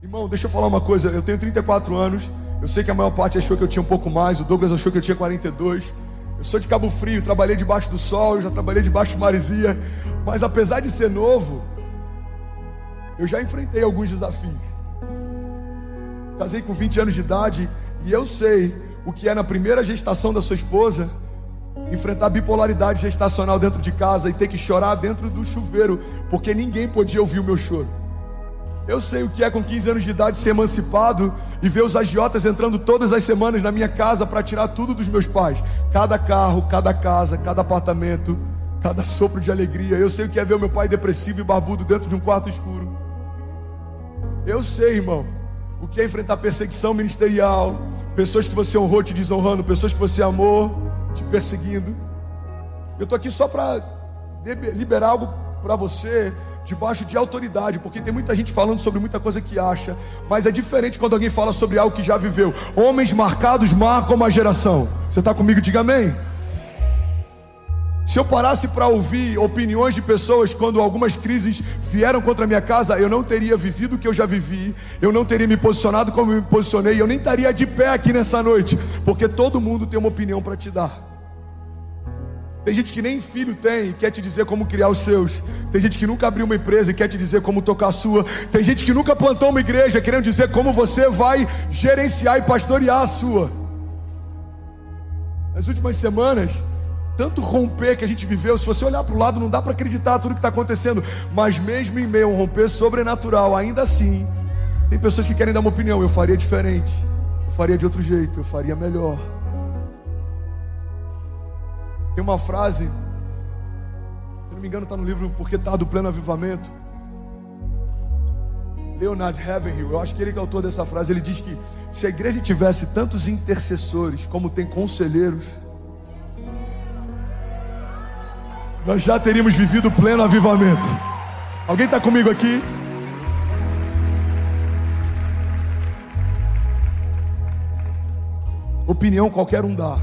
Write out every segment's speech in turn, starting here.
Irmão, deixa eu falar uma coisa. Eu tenho 34 anos. Eu sei que a maior parte achou que eu tinha um pouco mais. O Douglas achou que eu tinha 42. Eu sou de Cabo Frio, trabalhei debaixo do sol. Eu já trabalhei debaixo de maresia. Mas apesar de ser novo, eu já enfrentei alguns desafios. Casei com 20 anos de idade. E eu sei o que é na primeira gestação da sua esposa enfrentar a bipolaridade gestacional dentro de casa e ter que chorar dentro do chuveiro, porque ninguém podia ouvir o meu choro. Eu sei o que é com 15 anos de idade ser emancipado e ver os agiotas entrando todas as semanas na minha casa para tirar tudo dos meus pais. Cada carro, cada casa, cada apartamento, cada sopro de alegria. Eu sei o que é ver o meu pai depressivo e barbudo dentro de um quarto escuro. Eu sei, irmão, o que é enfrentar perseguição ministerial, pessoas que você honrou te desonrando, pessoas que você amou te perseguindo. Eu estou aqui só para liberar algo para você debaixo de autoridade, porque tem muita gente falando sobre muita coisa que acha, mas é diferente quando alguém fala sobre algo que já viveu. Homens marcados marcam uma geração. Você está comigo? Diga amém. Se eu parasse para ouvir opiniões de pessoas quando algumas crises vieram contra a minha casa, eu não teria vivido o que eu já vivi, eu não teria me posicionado como eu me posicionei, eu nem estaria de pé aqui nessa noite, porque todo mundo tem uma opinião para te dar. Tem gente que nem filho tem e quer te dizer como criar os seus. Tem gente que nunca abriu uma empresa e quer te dizer como tocar a sua. Tem gente que nunca plantou uma igreja querendo dizer como você vai gerenciar e pastorear a sua. Nas últimas semanas, tanto romper que a gente viveu, se você olhar para o lado não dá para acreditar tudo que está acontecendo, mas mesmo em meio a um romper sobrenatural, ainda assim tem pessoas que querem dar uma opinião. Eu faria diferente, eu faria de outro jeito, eu faria melhor. Tem uma frase, se não me engano está no livro Porque Tá do Pleno Avivamento, Leonard Ravenhill, eu acho que ele é o autor dessa frase. Ele diz que se a igreja tivesse tantos intercessores como tem conselheiros, nós já teríamos vivido o pleno avivamento. Alguém está comigo aqui? Opinião qualquer um dá.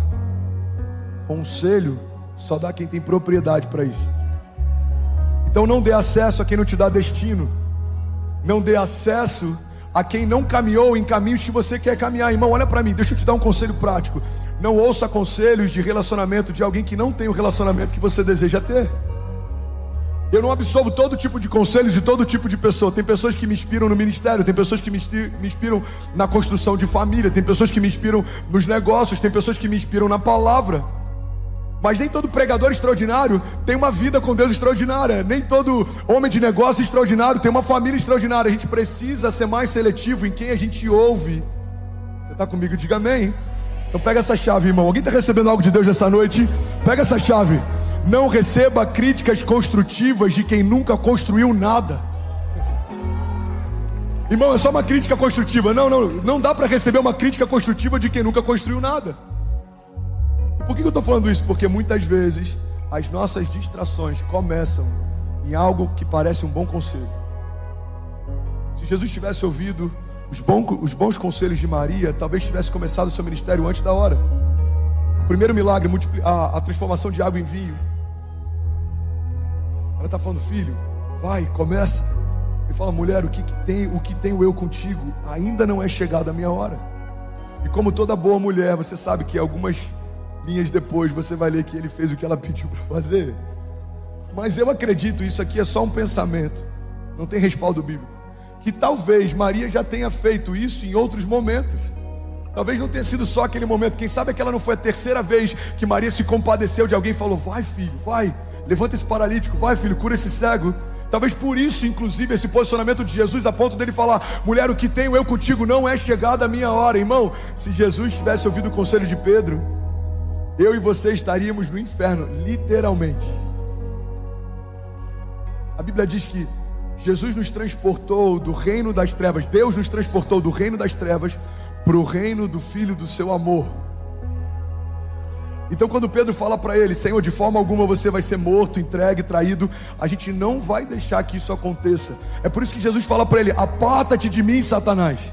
Conselho só dá quem tem propriedade para isso. Então não dê acesso a quem não te dá destino. Não dê acesso a quem não caminhou em caminhos que você quer caminhar. Irmão, olha para mim, deixa eu te dar um conselho prático. Não ouça conselhos de relacionamento de alguém que não tem o relacionamento que você deseja ter. Eu não absolvo todo tipo de conselhos de todo tipo de pessoa. Tem pessoas que me inspiram no ministério, tem pessoas que me inspiram na construção de família, tem pessoas que me inspiram nos negócios, tem pessoas que me inspiram na palavra. Mas nem todo pregador extraordinário tem uma vida com Deus extraordinária. Nem todo homem de negócio extraordinário tem uma família extraordinária. A gente precisa ser mais seletivo em quem a gente ouve. Você está comigo? Diga amém. Então pega essa chave, irmão. Alguém está recebendo algo de Deus nessa noite? Pega essa chave. Não receba críticas construtivas de quem nunca construiu nada. Irmão, é só uma crítica construtiva. Não dá para receber uma crítica construtiva de quem nunca construiu nada. Por que eu estou falando isso? Porque muitas vezes as nossas distrações começam em algo que parece um bom conselho. Se Jesus tivesse ouvido os bons conselhos de Maria, talvez tivesse começado o seu ministério antes da hora. O primeiro milagre, a transformação de água em vinho. Ela está falando: filho, vai, começa. Ele fala: mulher, o que tenho eu contigo? Ainda não é chegada a minha hora. E como toda boa mulher, você sabe que algumas linhas depois você vai ler que ele fez o que ela pediu para fazer. Mas eu acredito, isso aqui é só um pensamento, não tem respaldo bíblico, que talvez Maria já tenha feito isso em outros momentos. Talvez não tenha sido só aquele momento. Quem sabe aquela não foi a terceira vez que Maria se compadeceu de alguém e falou: vai, filho, vai, levanta esse paralítico, vai, filho, cura esse cego. Talvez por isso, inclusive, esse posicionamento de Jesus, a ponto dele falar: mulher, o que tenho eu contigo não é chegada a minha hora. Irmão, se Jesus tivesse ouvido o conselho de Pedro, eu e você estaríamos no inferno, literalmente. A Bíblia diz que Jesus nos transportou do reino das trevas, Deus nos transportou do reino das trevas para o reino do Filho do seu amor. Então quando Pedro fala para ele: Senhor, de forma alguma você vai ser morto, entregue, traído, a gente não vai deixar que isso aconteça. É por isso que Jesus fala para ele: aparta-te de mim, Satanás.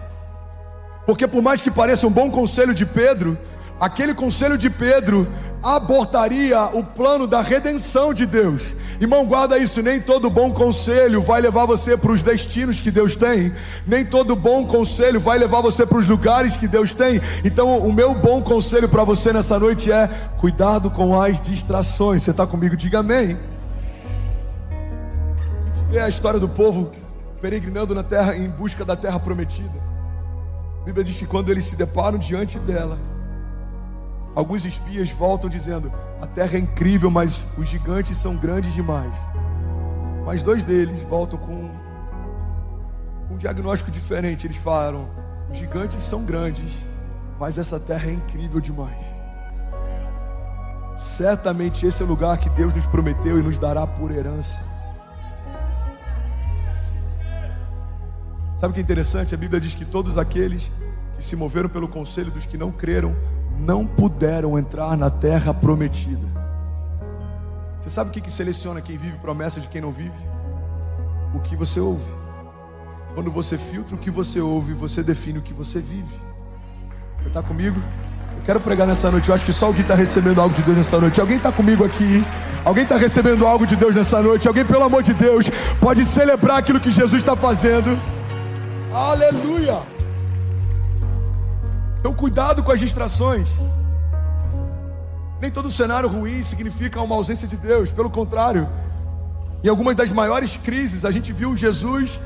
Porque por mais que pareça um bom conselho de Pedro, aquele conselho de Pedro abortaria o plano da redenção de Deus. Irmão, guarda isso, nem todo bom conselho vai levar você para os destinos que Deus tem. Nem todo bom conselho vai levar você para os lugares que Deus tem. Então o meu bom conselho para você nessa noite é: cuidado com as distrações. Você está comigo? Diga amém. A gente vê a história do povo peregrinando na terra, em busca da terra prometida. A Bíblia diz que quando eles se deparam diante dela, alguns espias voltam dizendo: a terra é incrível, mas os gigantes são grandes demais. Mas dois deles voltam com um diagnóstico diferente. Eles falaram: os gigantes são grandes, mas essa terra é incrível demais. Certamente esse é o lugar que Deus nos prometeu e nos dará por herança. Sabe o que é interessante? A Bíblia diz que todos aqueles que se moveram pelo conselho dos que não creram não puderam entrar na terra prometida. Você sabe o que seleciona quem vive promessas de quem não vive? O que você ouve. Quando você filtra o que você ouve, você define o que você vive. Você está comigo? Eu quero pregar nessa noite. Eu acho que só alguém está recebendo algo de Deus nessa noite. Alguém está comigo aqui? Alguém está recebendo algo de Deus nessa noite? Alguém, pelo amor de Deus, pode celebrar aquilo que Jesus está fazendo? Aleluia! Então cuidado com as distrações. Nem todo cenário ruim significa uma ausência de Deus. Pelo contrário, em algumas das maiores crises a gente viu Jesus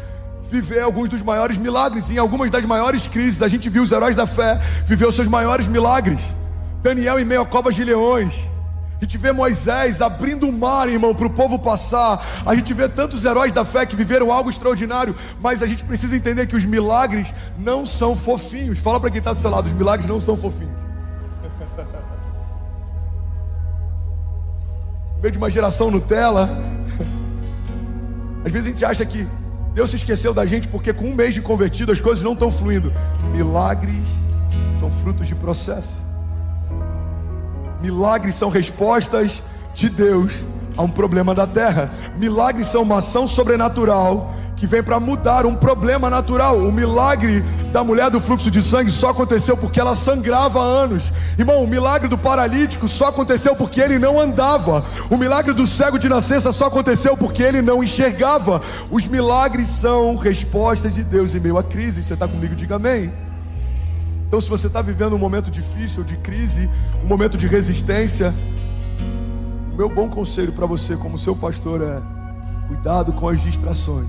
viver alguns dos maiores milagres. Em algumas das maiores crises a gente viu os heróis da fé viver os seus maiores milagres. Daniel em meio a covas de leões. A gente vê Moisés abrindo o mar, irmão, para o povo passar. A gente vê tantos heróis da fé que viveram algo extraordinário. Mas a gente precisa entender que os milagres não são fofinhos. Fala para quem está do seu lado: os milagres não são fofinhos. No meio de uma geração Nutella, às vezes a gente acha que Deus se esqueceu da gente porque com um mês de convertido as coisas não estão fluindo. Milagres são frutos de processo. Milagres são respostas de Deus a um problema da terra. Milagres são uma ação sobrenatural que vem para mudar um problema natural. O milagre da mulher do fluxo de sangue só aconteceu porque ela sangrava há anos. Irmão, o milagre do paralítico só aconteceu porque ele não andava. O milagre do cego de nascença só aconteceu porque ele não enxergava. Os milagres são respostas de Deus em meio à crise. Você está comigo? Diga amém. Então, se você está vivendo um momento difícil, de crise, um momento de resistência, o meu bom conselho para você como seu pastor é: cuidado com as distrações.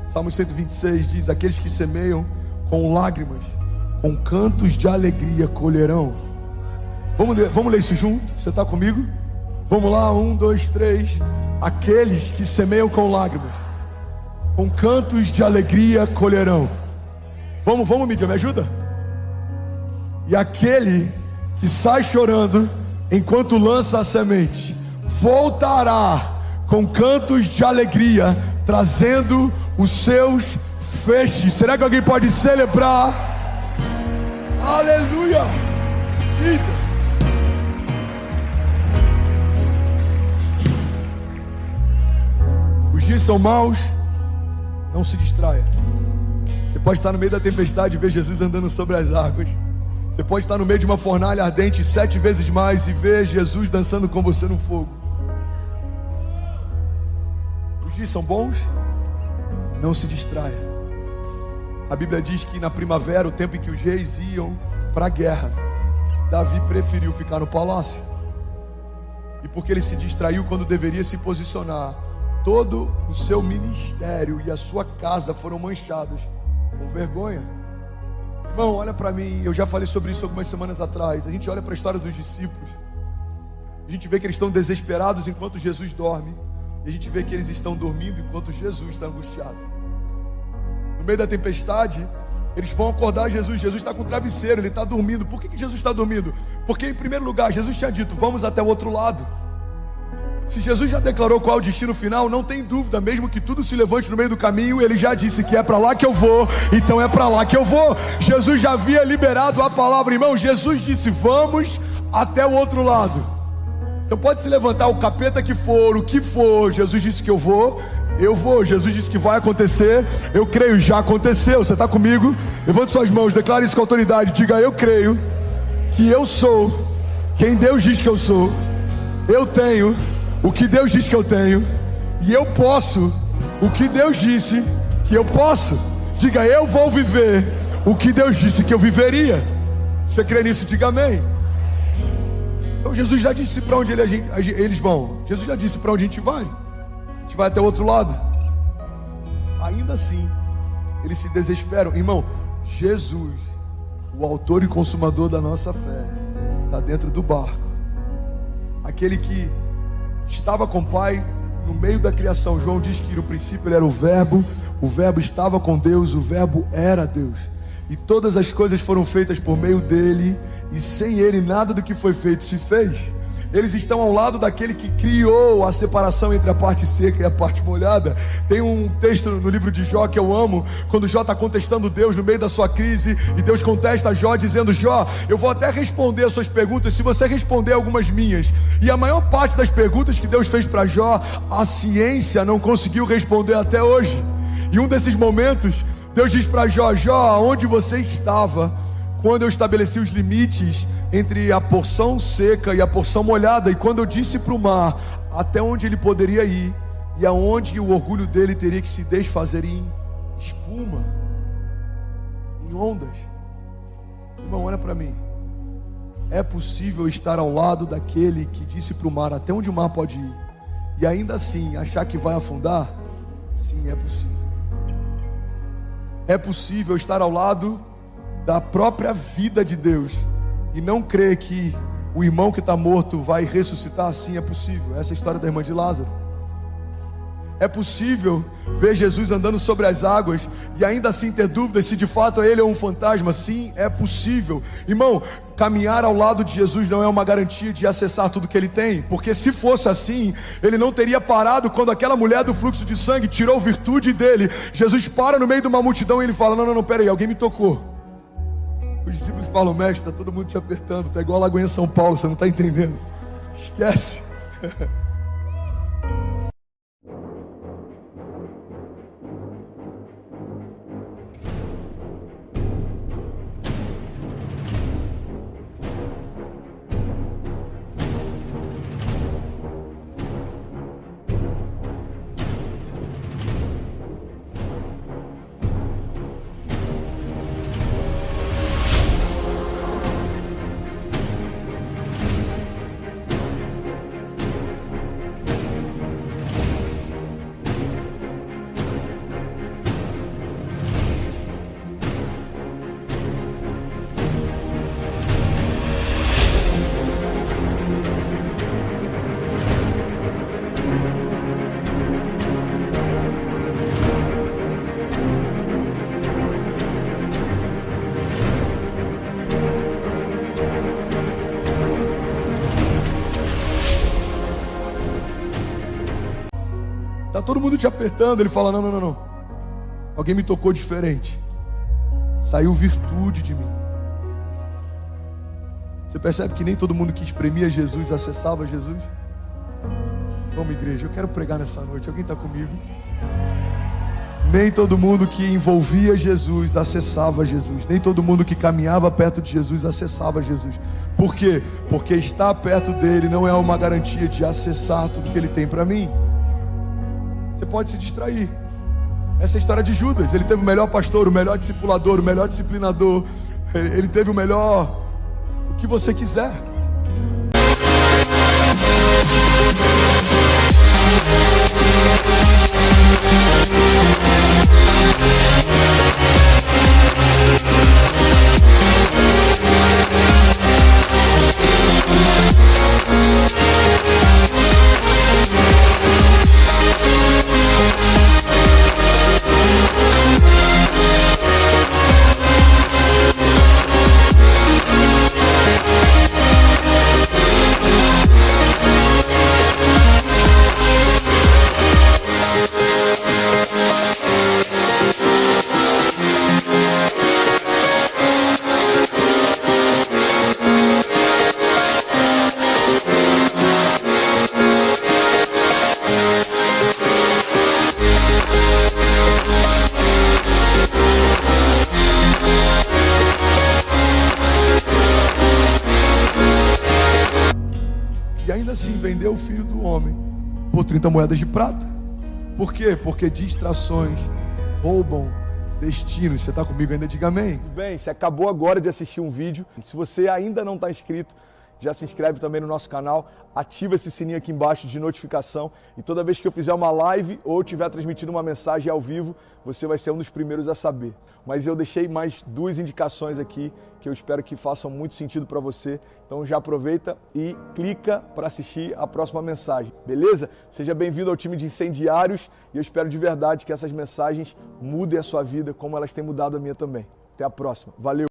Salmo 126 diz: aqueles que semeiam com lágrimas, com cantos de alegria colherão. Vamos ler isso junto? Você está comigo? Vamos lá, 1, 2, 3. Aqueles que semeiam com lágrimas, com cantos de alegria colherão. Vamos, mídia, me ajuda? E aquele que sai chorando enquanto lança a semente, voltará com cantos de alegria, trazendo os seus feixes. Será que alguém pode celebrar? Aleluia! Jesus! Os dias são maus, não se distraia. Você pode estar no meio da tempestade e ver Jesus andando sobre as águas. Você pode estar no meio de uma fornalha ardente 7 vezes mais e ver Jesus dançando com você no fogo. Os dias são bons, não se distraia. A Bíblia diz que na primavera, o tempo em que os reis iam para a guerra, Davi preferiu ficar no palácio. E porque ele se distraiu quando deveria se posicionar, todo o seu ministério e a sua casa foram manchados com vergonha. Irmão, olha para mim. Eu já falei sobre isso algumas semanas atrás. A gente olha para a história dos discípulos, a gente vê que eles estão desesperados enquanto Jesus dorme, e a gente vê que eles estão dormindo enquanto Jesus está angustiado. No meio da tempestade, eles vão acordar Jesus. Jesus está com o travesseiro, ele está dormindo. Por que Jesus está dormindo? Porque em primeiro lugar, Jesus tinha dito: vamos até o outro lado. Se Jesus já declarou qual é o destino final, não tem dúvida, mesmo que tudo se levante no meio do caminho, ele já disse que é para lá que eu vou, então é para lá que eu vou. Jesus já havia liberado a palavra, irmão. Jesus disse: vamos até o outro lado. Então pode se levantar o capeta que for, o que for, Jesus disse que eu vou. Jesus disse que vai acontecer, eu creio, já aconteceu. Você está comigo? Levante suas mãos, declare isso com autoridade. Diga: eu creio que eu sou quem Deus diz que eu sou. Eu tenho o que Deus diz que eu tenho, e eu posso o que Deus disse que eu posso. Diga, eu vou viver o que Deus disse que eu viveria. Você crê nisso? Diga amém. Então Jesus já disse para onde eles vão. Jesus já disse para onde a gente vai. A gente vai até o outro lado. Ainda assim, eles se desesperam. Irmão, Jesus, o autor e consumador da nossa fé, está dentro do barco. Aquele que estava com o Pai no meio da criação. João diz que no princípio ele era o Verbo estava com Deus, o Verbo era Deus. E todas as coisas foram feitas por meio dele, e sem ele nada do que foi feito se fez. Eles estão ao lado daquele que criou a separação entre a parte seca e a parte molhada. Tem um texto no livro de Jó que eu amo, quando Jó está contestando Deus no meio da sua crise, e Deus contesta Jó dizendo: Jó, eu vou até responder as suas perguntas se você responder algumas minhas. E a maior parte das perguntas que Deus fez para Jó, a ciência não conseguiu responder até hoje. E um desses momentos, Deus diz para Jó: Jó, aonde você estava quando eu estabeleci os limites entre a porção seca e a porção molhada, e quando eu disse para o mar até onde ele poderia ir, e aonde o orgulho dele teria que se desfazer em espuma, em ondas. Irmão, olha para mim. É possível estar ao lado daquele que disse para o mar até onde o mar pode ir, e ainda assim achar que vai afundar? Sim, é possível. É possível estar ao lado da própria vida de Deus e não crer que o irmão que está morto vai ressuscitar? Sim, é possível. Essa é a história da irmã de Lázaro. É possível ver Jesus andando sobre as águas e ainda assim ter dúvidas se de fato ele é um fantasma? Sim, é possível. Irmão, caminhar ao lado de Jesus não é uma garantia de acessar tudo que ele tem, porque se fosse assim, ele não teria parado quando aquela mulher do fluxo de sangue tirou virtude dele. Jesus para no meio de uma multidão e ele fala: não, pera aí, alguém me tocou. Os discípulos falam: mestre, está todo mundo te apertando, está igual a Lagoinha São Paulo, você não está entendendo. Esquece. Está todo mundo te apertando. Ele fala: não. Alguém me tocou diferente. Saiu virtude de mim. Você percebe que nem todo mundo que espremia Jesus acessava Jesus? Vamos, igreja, eu quero pregar nessa noite. Alguém está comigo? Nem todo mundo que envolvia Jesus acessava Jesus. Nem todo mundo que caminhava perto de Jesus acessava Jesus. Por quê? Porque estar perto dele não é uma garantia de acessar tudo que ele tem para mim. Você pode se distrair. Essa é a história de Judas. Ele teve o melhor pastor, o melhor discipulador, o melhor disciplinador. Ele teve o melhor, o que você quiser. assim vendeu o Filho do Homem por 30 moedas de prata. Por quê? Porque distrações roubam destinos. Você está comigo ainda? Diga amém. Tudo bem, você acabou agora de assistir um vídeo. Se você ainda não está inscrito, já se inscreve também no nosso canal, ativa esse sininho aqui embaixo de notificação e toda vez que eu fizer uma live ou estiver transmitindo uma mensagem ao vivo, você vai ser um dos primeiros a saber. Mas eu deixei mais 2 indicações aqui que eu espero que façam muito sentido para você. Então já aproveita e clica para assistir a próxima mensagem, beleza? Seja bem-vindo ao time de incendiários e eu espero de verdade que essas mensagens mudem a sua vida como elas têm mudado a minha também. Até a próxima. Valeu!